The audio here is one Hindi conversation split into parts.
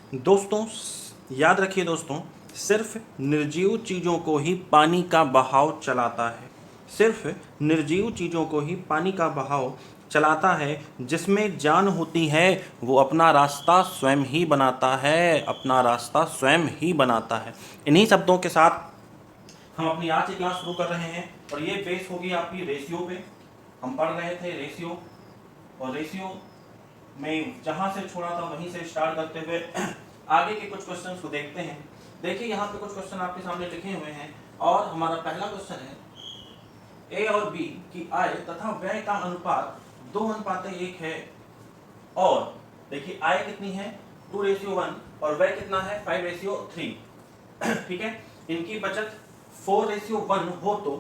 दोस्तों याद रखिए दोस्तों, सिर्फ निर्जीव चीज़ों को ही पानी का बहाव चलाता है। सिर्फ निर्जीव चीज़ों को ही पानी का बहाव चलाता है। जिसमें जान होती है वो अपना रास्ता स्वयं ही बनाता है, अपना रास्ता स्वयं ही बनाता है। इन्हीं शब्दों के साथ हम अपनी आज की क्लास शुरू कर रहे हैं और ये बेस होगी आपकी रेशियो पे। हम पढ़ रहे थे रेशियो, और रेशियो में जहां से छोड़ा था वहीं से स्टार्ट करते हुए आगे के कुछ क्वेश्चंस को देखते हैं। देखिए यहाँ पे कुछ क्वेश्चन आपके सामने लिखे हुए हैं और हमारा पहला क्वेश्चन है, ए और बी की आय तथा व्यय का अनुपात 2:1 है। और देखिए आय कितनी है 2:1 और व्यय कितना है 5:3। ठीक है, इनकी बचत 4:1 हो तो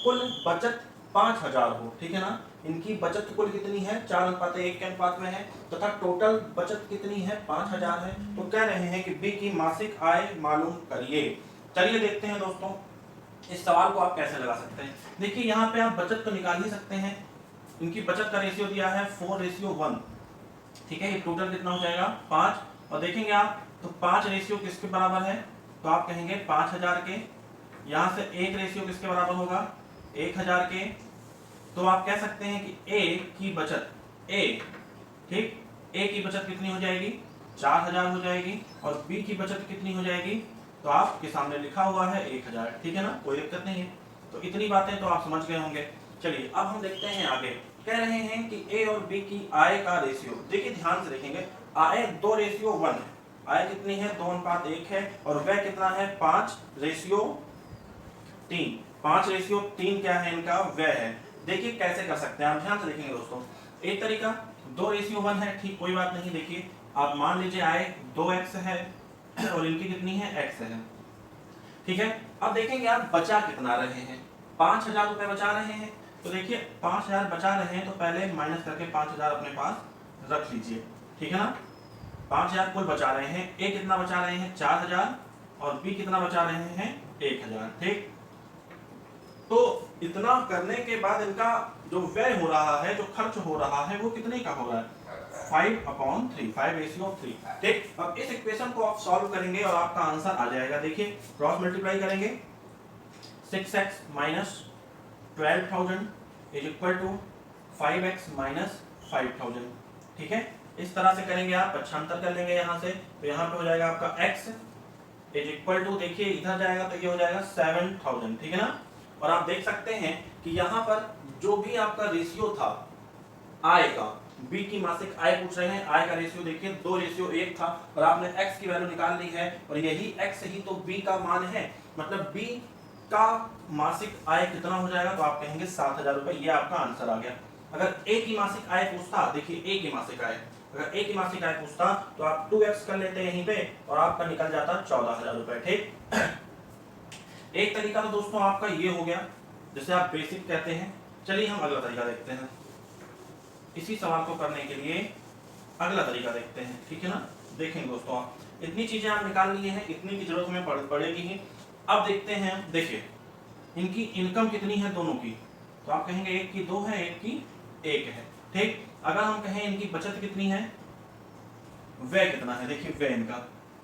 कुल बचत 5000 हो। ठीक है ना, इनकी बचत कुल कितनी है 4:1 के अनुपात में है तथा टोटल बचत कितनी है 5000 है। तो कह रहे हैं कि बी की मासिक आय मालूम करिए। चलिए देखते हैं दोस्तों इस सवाल को आप कैसे लगा सकते हैं। देखिए यहाँ पे आप बचत तो निकाल ही सकते हैं। इनकी बचत का रेशियो दिया है 4:1। ठीक है, ये टोटल कितना हो जाएगा 5। और देखेंगे आप तो 5 रेशियो किसके बराबर है, तो आप कहेंगे 5000 के। यहाँ से 1 रेशियो किसके बराबर होगा 1000 के। तो आप कह सकते हैं कि ए की बचत ठीक, ए की बचत कितनी हो जाएगी 4000 हो जाएगी और बी की बचत कितनी हो जाएगी, तो आपके सामने लिखा हुआ है 1000। ठीक है ना, कोई दिक्कत नहीं है। तो इतनी बातें तो आप समझ गए होंगे। चलिए अब हम देखते हैं आगे। कह रहे हैं कि ए और बी की आय का रेशियो, देखिए ध्यान से देखेंगे, आय 2:1 है। आय कितनी है 2:1 है और व्यय कितना है 5:3। 5:3 क्या है इनका व्यय है। देखिए कैसे कर सकते हैं, आप ध्यान से देखेंगे दोस्तों। एक तरीका 2:1 है, ठीक कोई बात नहीं। देखिए आप मान लीजिए आय 2x है और इनकी कितनी है x है। ठीक है, अब देखेंगे आप बचा कितना रहे हैं 5000 रुपए बचा रहे हैं। तो देखिए 5000 बचा रहे हैं तो पहले माइनस करके 5000 अपने पास रख लीजिए। ठीक है ना, 5000 कुल बचा रहे हैं। ए कितना बचा रहे हैं 4000 और बी कितना बचा रहे हैं 1000। ठीक, तो इतना करने के बाद इनका जो व्यय हो रहा है, जो खर्च हो रहा है वो कितने का हो रहा है 5/3, 5:3। ठीक, अब इस इक्वेशन को आप सॉल्व करेंगे और आपका आंसर आ जाएगा। देखिए क्रॉस मल्टीप्लाई करेंगे 6x minus 12,000 is equal to 5x minus 5,000। ठीक है, इस तरह से करेंगे आप, पक्षांतर कर लेंगे यहाँ से, तो यहाँ पे हो जाएगा आपका x इज इक्वल टू, देखिए इधर जाएगा तो ये हो जाएगा 7,000। ठीक है ना, और आप देख सकते हैं कि यहाँ पर जो भी आपका रेशियो था आय का, बी की मासिक आय पूछ रहे हैं, आय का रेशियो देखिए 2:1 था और आपने x की वैल्यू निकाल ली है और यही x ही तो b का मान है। मतलब b का मासिक आय कितना हो जाएगा, तो आप कहेंगे 7,000 रुपए। ये आपका आंसर आ गया। अगर a की मासिक आय पूछता, देखिए a की मासिक आय, अगर a की मासिक आय पूछता तो आप 2x कर लेते यहीं पे और आपका निकल जाता 14,000 रुपए। ठीक, एक तरीका तो दोस्तों आपका ये हो गया जिसे आप बेसिक कहते हैं। चलिए हम अगला तरीका देखते हैं। इसी सवाल को करने के लिए अगला तरीका देखते हैं। ठीक है ना, देखेंगे दोस्तों आप इतनी चीजें आप निकाल लिए हैं, इतनी की जरूरत हमें पड़ेगी ही। अब देखते हैं, देखिए इनकी इनकम कितनी है दोनों की, तो आप कहेंगे एक की 2 है, एक की 1 है। ठीक, अगर हम कहें इनकी बचत कितनी है, व्यय कितना है, देखिए व्यय इनका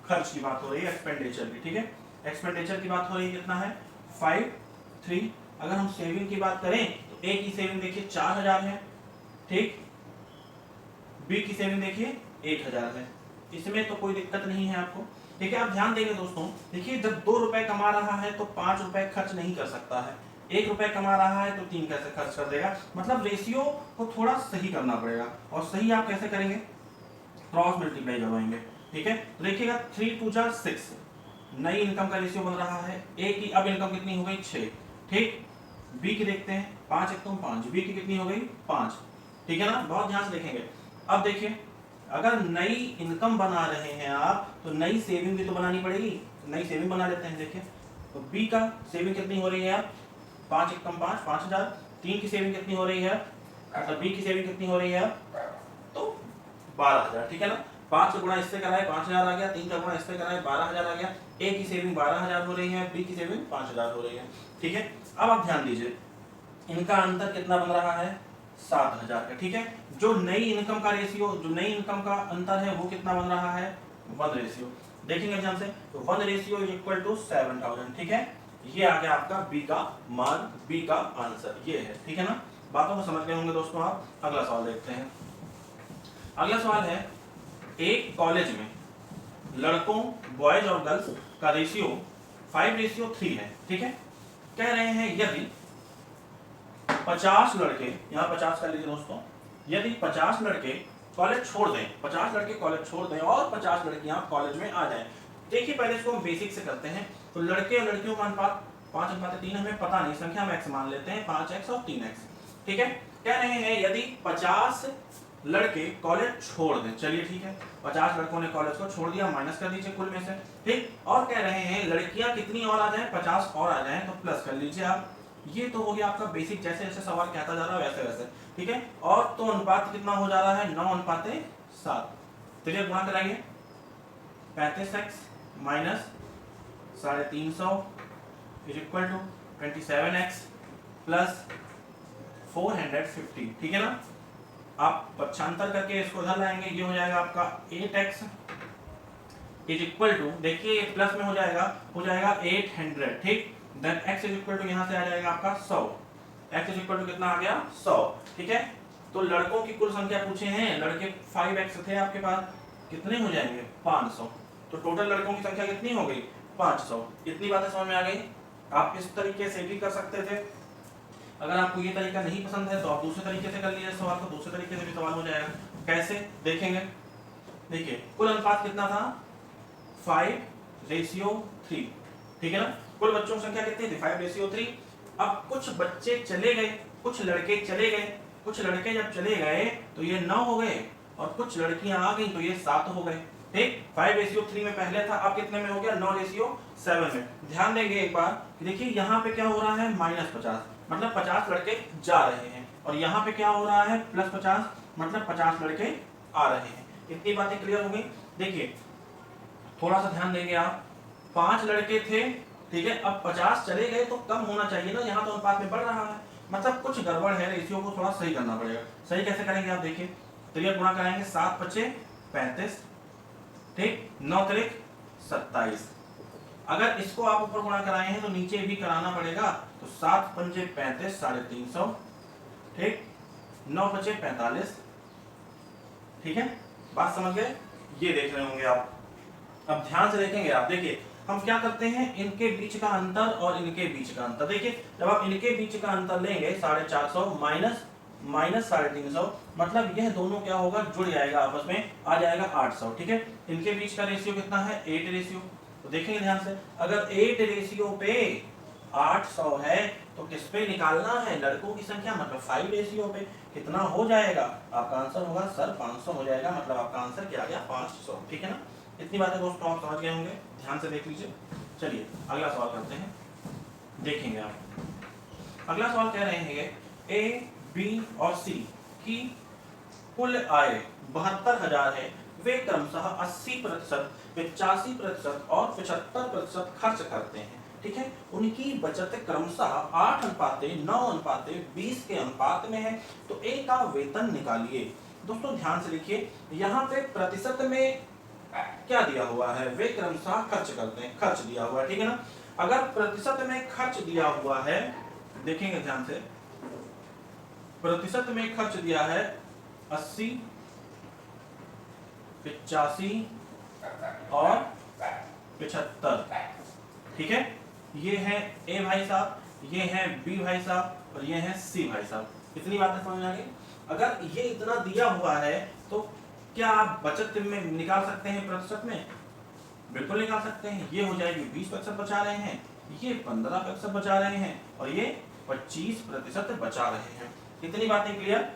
खर्च की बात हो रही है, एक्सपेंडिचर की। ठीक है, एक्सपेंडिचर की बात हो रही है, कितना है 5,3। अगर हम सेविंग की बात करें तो ए की सेविंग देखिए 4000 है। ठीक, बी की सेविंग देखिए 1000 है। इसमें तो कोई दिक्कत नहीं है आपको। ठीक है, आप ध्यान देंगे दोस्तों, देखिए जब 2 रुपए कमा रहा है तो 5 रुपए खर्च नहीं कर सकता है, 1 रुपए कमा रहा है तो 3 कैसे खर्च कर देगा। मतलब रेशियो को थोड़ा सही करना पड़ेगा। और सही आप कैसे करेंगे, क्रॉस मल्टीप्लाई करवाएंगे। ठीक है, तो देखिएगा 3 2 जा 6, नई इनकम का रेशियो बन रहा है। ए की अब इनकम कितनी हो गई 6। ठीक, बी की देखते हैं 5 1 5, बी की कितनी हो गई 5। ठीक है ना, बहुत ध्यान से देखेंगे। अब देखिए अगर नई इनकम बना रहे हैं आप तो नई सेविंग भी तो बनानी पड़ेगी, नई सेविंग बना लेते हैं। देखिए तो बी का सेविंग कितनी हो रही है, 5 1 5, 5000। 3 की सेविंग कितनी हो रही है, मतलब बी की सेविंग कितनी हो रही है, तो 12,000। ठीक है ना, 5 का गुणा इससे कराए 5000 आ गया, 3 का गुणा इससे कराए 12,000 आ गया। ए की सेविंग 12,000 हो रही है, बी की सेविंग 5,000 हो रही है। ठीक है, अब आप ध्यान दीजिए इनका अंतर कितना बन रहा है 7,000 का। ठीक है, जो नई इनकम का रेशियो, जो नई इनकम का अंतर है वो कितना बन रहा है 1 रेशियो। देखेंगे ध्यान से, तो 1 रेशियो इज इक्वल टू 7000, ठीक है। ये आ गया आपका बी का मान, बी का आंसर ये है, ठीक है ना। बातों को समझ गए होंगे दोस्तों आप। अगला सवाल देखते हैं। अगला सवाल है, एक कॉलेज में लड़कों बॉयज और गर्ल्स का रेशियो 5:3 है, ठीक है। कह रहे हैं यदि 50 लड़के, यहाँ 50 कर लीजिए दोस्तों, यदि 50 लड़के कॉलेज छोड़ दें, 50 लड़के कॉलेज छोड़ दें और 50 लड़कियां कॉलेज में आ जाएं। देखिए पहले इसको हम बेसिक से करते हैं। तो लड़के और लड़कियों का अनुपात 5:3 हमें पता नहीं, संख्या में x मान लेते हैं, 5x और 3x, ठीक है। कह रहे हैं यदि 50 लड़के कॉलेज छोड़ दें, चलिए ठीक है, 50 लड़कों ने कॉलेज को छोड़ दिया, माइनस कर दीजिए कुल में से, ठीक। और कह रहे हैं लड़कियां कितनी और आ जाएं, 50 और आ जाएं, तो प्लस कर लीजिए आप। ये तो हो गया आपका बेसिक, जैसे जैसे सवाल कहता जा रहा है वैसे वैसे, ठीक है। और तो अनुपात कितना हो जा रहा है, 9:7। चलिए गुणा कराइए, 35x minus 350 is equal to 27x plus 450, ठीक है ना। आप पक्षांतर करके इसको इधर लाएंगे, ये हो जाएगा आपका 8x इज इक्वल टू, देखिए प्लस में हो जाएगा 800, ठीक। Then x is equal to यहाँ से आ जाएगा आपका 100, x इज इक्वल टू कितना आ गया 100, ठीक है। तो लड़कों की कुल संख्या पूछे हैं, लड़के 5x थे आपके पास, कितने हो जाएंगे 500, तो टोटल लड़कों की संख्या कितनी हो गई 500। इतनी बातें समझ में आ गई। आप इस तरीके से भी कर सकते थे, अगर आपको ये तरीका नहीं पसंद है तो आप दूसरे तरीके से कर लीजिए सवाल को, दूसरे तरीके से भी सवाल हो जाएगा। कैसे देखेंगे, देखिए कुल अनुपात कितना था 5:3, ठीक है ना। कुल बच्चों की संख्या कितनी थी 5:3। अब कुछ बच्चे चले गए, कुछ लड़के चले गए, कुछ लड़के जब चले गए तो ये 9 हो गए और कुछ लड़कियां आ गई तो ये 7 हो गए, ठीक। 5:3 में पहले था, अब कितने में हो गया 9:7 में। ध्यान देंगे एक बार कि देखिए यहाँ पे क्या हो रहा है -50, मतलब 50 लड़के जा रहे हैं, और यहाँ पे क्या हो रहा है +50, मतलब 50 लड़के आ रहे हैं। इतनी बातें क्लियर हो गई। देखिए थोड़ा सा ध्यान देंगे आप, 5 लड़के थे, ठीक है, अब 50 चले गए तो कम होना चाहिए ना, यहाँ तो अनुपात में बढ़ रहा है, मतलब कुछ गड़बड़ है, रेशियो को थोड़ा सही करना पड़ेगा। सही कैसे करेंगे आप देखिए, तो गुणा कराएंगे 7×5 = 35, ठीक, 9×3 = 27। अगर इसको आप ऊपर गुणा कराए हैं तो नीचे भी कराना पड़ेगा, तो 7×5 = 35, 350, ठीक, 9×5 = 45, ठीक है। बात समझ गए, ये देख रहे होंगे आप। अब ध्यान से देखेंगे आप, देखिए हम क्या करते हैं, इनके बीच का अंतर और इनके बीच का अंतर, देखिए जब आप इनके बीच का अंतर लेंगे 450 माइनस 350, मतलब यह दोनों क्या होगा, जुड़ जाएगा आपस में, आ जाएगा 800, ठीक है। इनके बीच का रेशियो कितना है 8 रेशियो, तो देखेंगे ध्यान से, अगर 8 रेशियो पे 800 है तो किस पे निकालना है, लड़कों की संख्या, मतलब 5 रेशियो पे। कितना हो जाएगा आपका आंसर होगा सर 500 हो जाएगा, मतलब आपका आंसर क्या आ गया 500, ठीक है ना। इतनी बातें दोस्तों आप समझ गए होंगे, ध्यान से देख लीजिए। चलिए अगला सवाल करते हैं, देखेंगे आप। अगला सवाल कह रहे हैं ए, बी और सी की कुल आय 72,000 है, वे क्रमशः 80%, 85% और 75% खर्च करते हैं, ठीक है। उनकी बचत क्रमशः 8:9:20 के अनुपात में है, तो ए का वेतन निकालिए। दोस्तों ध्यान से देखिए, यहाँ पे प्रतिशत में क्या दिया हुआ है, वे क्रमशः खर्च करते हैं, खर्च दिया हुआ है, ठीक है ना। अगर प्रतिशत में खर्च दिया हुआ है, देखेंगे ध्यान से, प्रतिशत में खर्च दिया है 80, 85 और 75, ठीक है। ये है ए भाई साहब, ये है बी भाई साहब और ये है सी भाई साहब। इतनी बातें समझ में आ गई। अगर ये इतना दिया हुआ है तो क्या आप बचत में निकाल सकते हैं प्रतिशत में, बिल्कुल निकाल सकते हैं। ये हो जाएगी 20% बचा रहे हैं, ये 15% बचा रहे हैं और ये 25% बचा रहे हैं। इतनी बातें क्लियर।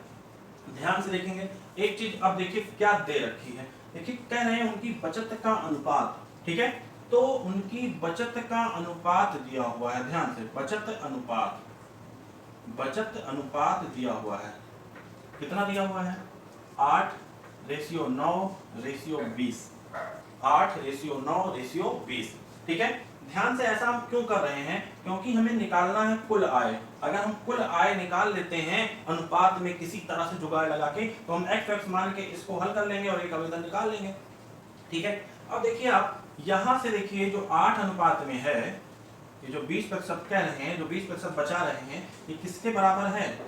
ध्यान से देखेंगे एक चीज, अब देखिए क्या दे रखी है, देखिए कह रहे हैं उनकी बचत का अनुपात, ठीक है। तो उनकी बचत का अनुपात दिया हुआ है, ध्यान से, बचत अनुपात दिया हुआ है, कितना दिया हुआ है 8:9:20, 8:9:20, ठीक है। ध्यान से, ऐसा हम क्यों कर रहे हैं, क्योंकि हमें निकालना है कुल आय। अगर हम कुल आय निकाल लेते हैं अनुपात में किसी तरह से जुगाड़ लगा के, तो हम x मान के इसको हल कर लेंगे और एक आवेदन निकाल लेंगे, ठीक है। अब देखिए आप यहां से देखिए जो 8 अनुपात में है, ये जो 20% कह रहे हैं, जो 20% बचा रहे हैं, ये किसके बराबर है?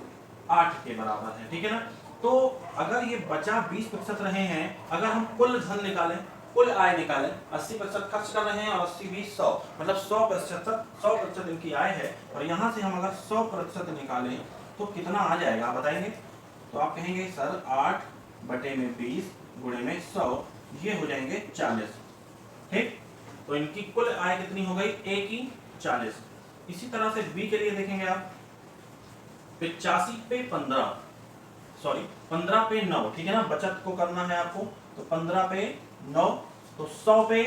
8 के बराबर है, ठीक है ना। तो अगर ये बचा 20% रहे हैं, अगर हम कुल धन निकालें, कुल आय निकालें, 80% खर्च कर रहे हैं और 80 20 100, मतलब 100% इनकी आय है, और यहां से हम अगर 100% निकालें तो कितना आ जाएगा आप बताएंगे? तो आप कहेंगे सर 8 बटे में 20 गुणे में 100, ये हो जाएंगे 40, ठीक। तो इनकी कुल आय कितनी हो गई? ए की 40। इसी तरह से बी के लिए देखेंगे आप, 85 पे 15, सॉरी 15 पे 9, ठीक है ना, बचत को करना है आपको, तो 15 पे 9, तो 100 पे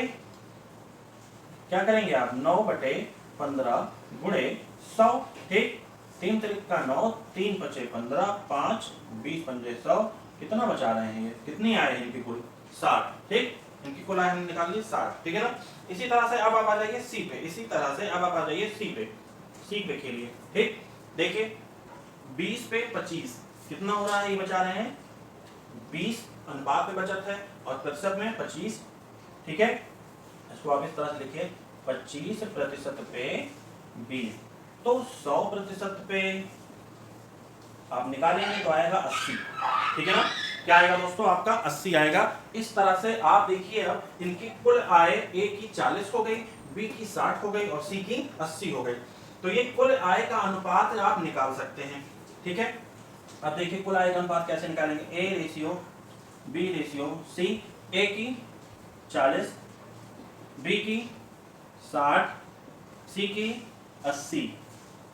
क्या करेंगे आप? 9 बटे 15 गुणे 100, ठीक। 3 त्रिक का 9, 3 पचे 15, 5 20 पंजे 100, कितना बचा रहे हैं ये? कितनी आय है इनकी कुल? 60, ठीक। इनकी कुल आय हमने निकाल ली 60, ठीक है ना। इसी तरह से अब आप आ जाइए सी पे, इसी तरह से अब आप आ जाइए सी पे, सी पे के लिए, ठीक। देखिए 20 पे 25 कितना हो रहा है? ये बचा रहे हैं 20 अनुपात में बचत है और प्रतिशत में 25, ठीक है। इसको आप इस तरह से लिखिए 25% पे 20, तो 100% पे आप निकालेंगे तो आएगा 80, ठीक है ना। क्या आएगा दोस्तों? आपका 80 आएगा। इस तरह से आप देखिए अब इनकी कुल आय ए की 40 हो गई, बी की 60 हो गई और सी की 80 हो गई। तो ये कुल आय का अनुपात आप निकाल सकते हैं, ठीक है। अब देखिए कुल आय का अनुपात कैसे निकालेंगे? A ratio B ratio C, A की 40, बी की 60, सी की 80,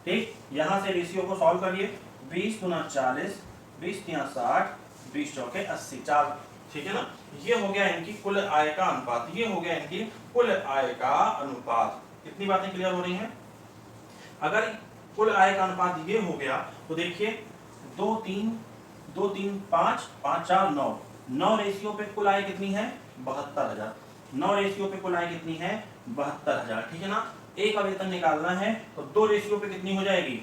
ठीक। यहां से रेशियो को सॉल्व करिए, 20 गुना 40, 20 तिया 60, 20 चौके 80, 4, ठीक है ना। ये हो गया इनकी कुल आय का अनुपात, ये हो गया इनकी कुल आय का अनुपात। कितनी बातें क्लियर हो रही हैं? अगर कुल आय का अनुपात ये हो गया तो देखिए 2 3 2 3 5 5 4 9, 9 रेशियो पे कुल आय कितनी है? 72,000। 9 रेशियो पे कुल आय कितनी है? 72,000, ठीक है ना। एक का वेतन निकालना है तो 2 रेशियो पे कितनी हो जाएगी?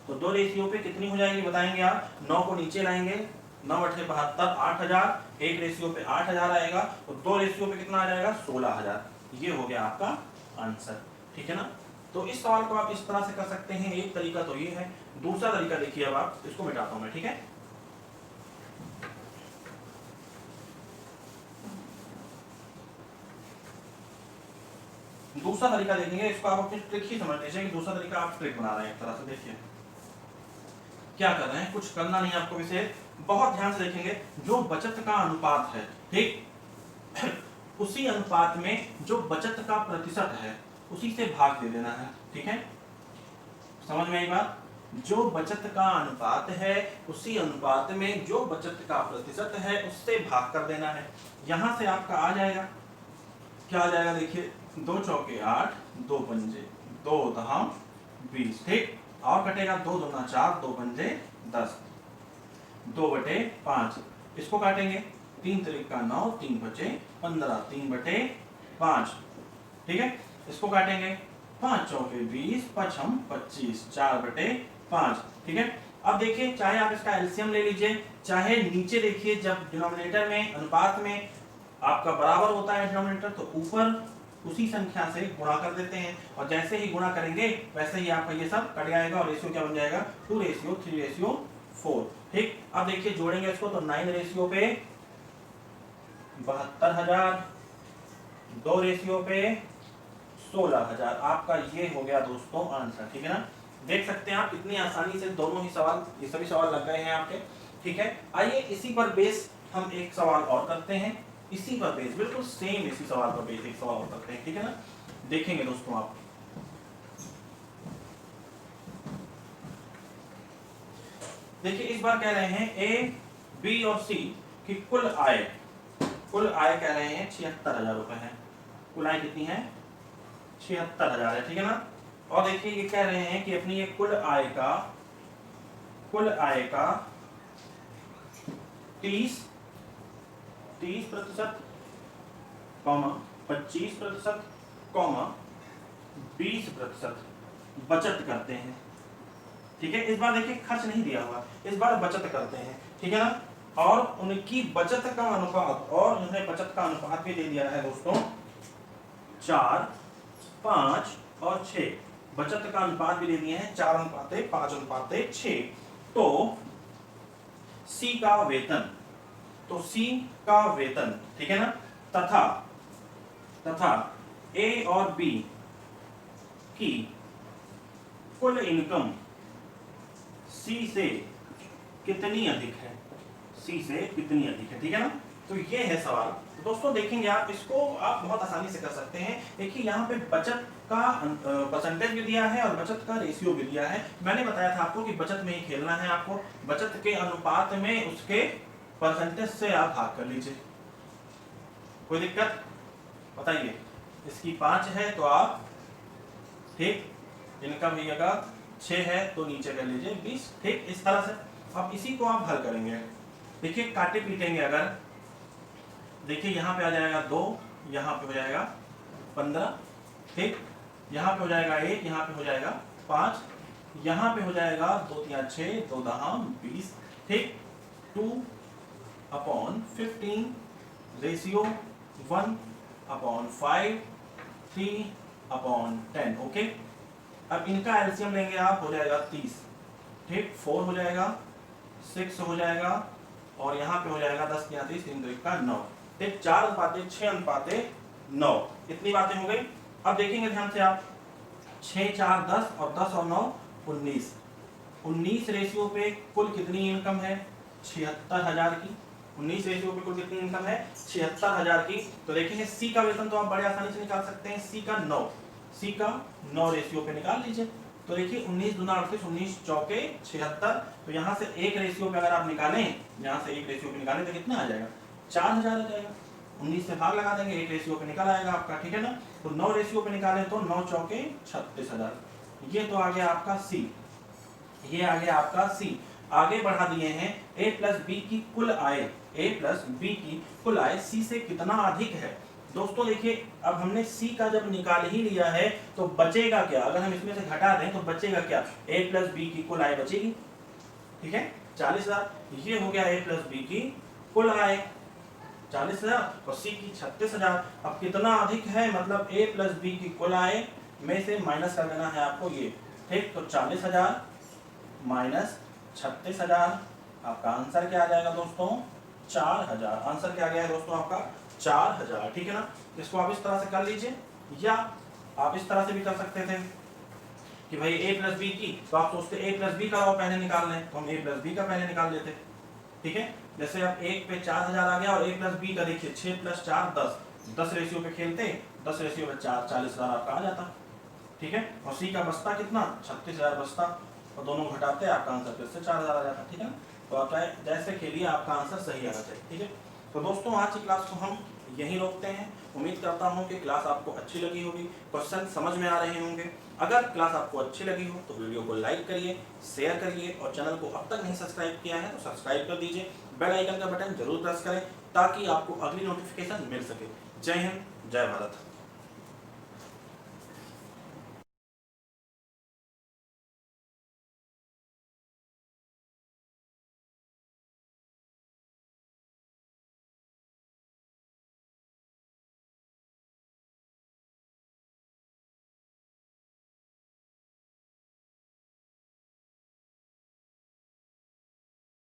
तो 2 रेशियो पे कितनी हो जाएगी बताएंगे आप? 9 को नीचे लाएंगे, 9 बटे 72 8,000, एक रेशियो पे 8,000 आएगा, तो 2 रेशियो पे कितना आ जाएगा? 16,000। ये हो गया आपका आंसर, ठीक है ना। तो इस सवाल को आप इस तरह से कर सकते हैं, एक तरीका तो ये है। दूसरा तरीका देखिए, अब आप इसको मिटाता हूं मैं, ठीक है। दूसरा तरीका देखेंगे, इसको आप अपनी ट्रिक ही समझ लीजिए कि दूसरा तरीका आप ट्रिक बना रहे हैं एक तरह से। देखिए क्या कर रहे हैं, कुछ करना नहीं आपको, विषय बहुत ध्यान से देखेंगे। जो बचत का अनुपात है, ठीक, उसी अनुपात में जो बचत का प्रतिशत है उसी से भाग दे देना है, ठीक है। समझ में आई बात? जो बचत का अनुपात है उसी अनुपात में जो बचत का प्रतिशत है उससे भाग कर देना है। यहां से आपका आ जाएगा, क्या आ जाएगा? देखिए 2 चौके 8, 2 पंजे 2 दहाम 20, ठीक। और कटेगा 2 दूना 4, 2 पंजे 10, 2 बटे 5, इसको काटेंगे 3 त्रिक का 9, 3 बचे 15, 3 बटे 5, ठीक है। इसको काटेंगे 5 चौके 20, 5 25, 4 बटे 5, ठीक है। अब देखिए चाहे आप इसका एलसीएम ले लीजिए, चाहे नीचे देखिए, जब डिनोमिनेटर में अनुपात में आपका बराबर होता है डिनोमिनेटर, तो ऊपर उसी संख्या से गुणा कर देते हैं, और जैसे ही गुणा करेंगे वैसे ही आपका ये सब कट जाएगा और रेशियो क्या बन जाएगा? 2:3:4, ठीक। अब देखिए जोड़ेंगे इसको तो 9 रेशियो पे 72,000, 2 रेशियो पे 16,000, आपका ये हो गया दोस्तों आंसर, ठीक है ना। देख सकते हैं आप कितनी आसानी से दोनों ही सवाल, ये सभी सवाल लग गए हैं आपके, ठीक है। आइए इसी पर बेस हम एक सवाल और करते हैं, इसी पर बेस, बिल्कुल सेम इसी सवाल पर बेस एक सवाल और करते हैं, ठीक है ना। देखेंगे दोस्तों आप, देखिए इस बार कह रहे हैं ए बी और सी की कुल आय कह रहे हैं 76,000 रुपए है। कुल आय कितनी है? 76,000 है, ठीक है ना। और देखिए ये कह रहे हैं कि अपनी ये कुल आय का 30%, 25%, 20% बचत करते हैं, ठीक है। इस बार देखिए खर्च नहीं दिया हुआ, इस बार बचत करते हैं, ठीक है ना। और उनकी बचत का अनुपात, और उन्हें बचत का अनुपात भी दे दिया है दोस्तों 4, 5 और 6। बचत का अनुपात भी दे दिए हैं 4:5:6। तो सी का वेतन, तो सी का वेतन, ठीक है ना, तथा ए और बी की कुल इनकम सी से कितनी अधिक है, सी से कितनी अधिक है, ठीक है ना। तो ये है सवाल। तो दोस्तों देखेंगे आप इसको, आप बहुत आसानी से कर सकते हैं। देखिए यहाँ पे बचत का परसेंटेज भी दिया है और बचत का रेशियो भी दिया है। मैंने बताया था आपको कि बचत में ही खेलना है आपको, बचत के अनुपात में उसके परसेंटेज से आप भाग कर लीजिए। कोई दिक्कत बताइए। इसकी 5 है तो आप, ठीक, इनकम ही अगर 6 है तो नीचे कर लीजिए 20, ठीक। इस तरह से अब इसी को आप हल करेंगे। देखिए काटे पीटेंगे अगर, देखिए यहाँ पे आ जाएगा 2, यहाँ पे हो जाएगा 15, ठीक, यहाँ पे हो जाएगा 1, यहाँ पे हो जाएगा 5, यहाँ पे हो जाएगा 2 3 6, 2 10 20, ठीक। 2/15 रेशियो 1/5, 3/10, ओके। अब इनका एलसीएम लेंगे आप, हो जाएगा 30, ठीक। 4 हो जाएगा, 6 हो जाएगा और यहाँ पे हो जाएगा 10 3 30, 3 2 का 9, ठीक। 4:6:9, इतनी बातें हो गई। अब देखेंगे ध्यान से आप, 6 4 10 और 10 और 9 19 रेशियो पे कुल कितनी इनकम है, 76,000 की। 19 रेशियो पे कुल कितनी इनकम है, 76,000 की। तो देखेंगे सी का वेतन तो आप बड़े आसानी से निकाल सकते हैं, सी का 9 रेशियो पे निकाल लीजिए। तो देखिए 19 दूना 38, 19 चौके 76। तो यहाँ से एक रेशियो पे अगर आप निकालें, यहाँ से एक रेशियो पे निकालें तो कितना आ जाएगा, 4,000 आ जाएगा। 19 से भाग लगा देंगे, एक रेशियो पे निकल आएगा आपका, ठीक है ना। तो 9 रेशियो पे निकालें तो 9 चौके 36,000। ये तो आ गया आपका सी, ये आ गया आपका सी। आगे बढ़ा दिए हैं ए प्लस बी की कुल आय, ए प्लस बी की कुल आय सी से कितना अधिक है। दोस्तों देखिए अब हमने सी का जब निकाल ही लिया है तो बचेगा क्या, अगर हम इसमें से घटा दें तो बचेगा क्या, ए प्लस बी की कुल आय बचेगी, ठीक है, 40,000। ये हो गया ए प्लस बी की कुल आय 40,000 और सी की 36,000। अब कितना अधिक है, मतलब ए प्लस बी की कुल आय में से माइनस कर देना है आपको ये, ठीक। तो 40,000 माइनस 36,000, आपका आंसर क्या आ जाएगा दोस्तों, 4,000। आंसर क्या आ गया है दोस्तों आपका, 4,000, ठीक है ना। इसको आप इस तरह से कर लीजिए, या आप इस तरह से भी कर सकते थे कि भाई ए प्लस बी की, तो आप सोचते ए प्लस बी का पहले निकाल लें, तो हम ए प्लस बी का पहले निकाल लेते, ठीक है। जैसे अब 1 पे 4,000 आ गया और ए प्लस बी का देखिए 6 + 4 10 रेशियो पे खेलते, 10 रेशियो पे 4 40,000 आपका आ जाता, ठीक है। और सी का बचता कितना, 36,000 बचता, और दोनों घटाते आपका आंसर फिर से 4,000 आ जाता, ठीक है ना। तो आप जैसे खेलिए आपका आंसर सही आना चाहिए, ठीक है। तो दोस्तों आज की क्लास को हम यहीं रोकते हैं। उम्मीद करता हूं कि क्लास आपको अच्छी लगी होगी, क्वेश्चन समझ में आ रहे होंगे। अगर क्लास आपको अच्छी लगी हो तो वीडियो को लाइक करिए, शेयर करिए और चैनल को अब तक नहीं सब्सक्राइब किया है तो सब्सक्राइब कर दीजिए। बेल आइकन का बटन जरूर प्रेस करें ताकि आपको अगली नोटिफिकेशन मिल सके। जय हिंद, जय भारत।